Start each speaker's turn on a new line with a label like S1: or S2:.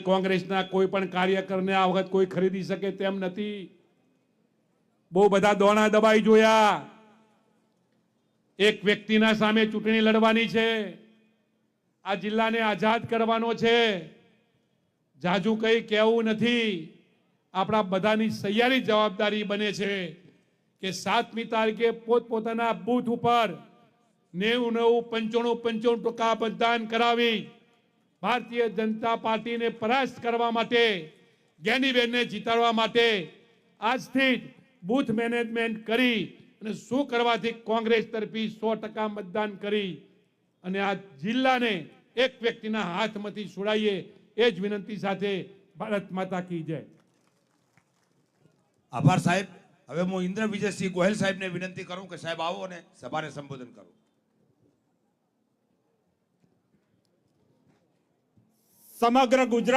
S1: કોંગ્રેસના કોઈ પણ કાર્યકરને આ વખત કોઈ ખરીદી શકે તેમ નથી। બહુ બધા દોણા દબાઈ જોયા। એક વ્યક્તિના સામે ચૂંટણી લડવાની છે। આ જિલ્લાને આઝાદ કરવાનો છે। જાજુ કંઈ કહેવું નથી। આપણા બધાની સહિયારી જવાબદારી બને છે કે 7મી તારીખે પોતપોતાના બૂથ ઉપર 90-95 મતદાન કરાવી ભારતીય જનતા પાર્ટીને પરાસ્ત કરવા માટે, જ્ઞાનીબેનને જીતાડવા માટે આજથી જ બૂથ મેનેજમેન્ટ કરી અને શું કરવાથી કોંગ્રેસ તરફી 100% મતદાન કરી અને આ જિલ્લાને એક વ્યક્તિના હાથમાંથી છોડાઈએ એ જ વિનંતી સાથે ભારત માતા કી જય।
S2: આભાર સાહેબ। હવે હું ઇન્દ્ર વિજયસિંહ ગોહિલ સાહેબને વિનંતી કરું કે સાહેબ આવો અને સભાને સંબોધન કરો।
S3: સમગ્ર ગુજરાત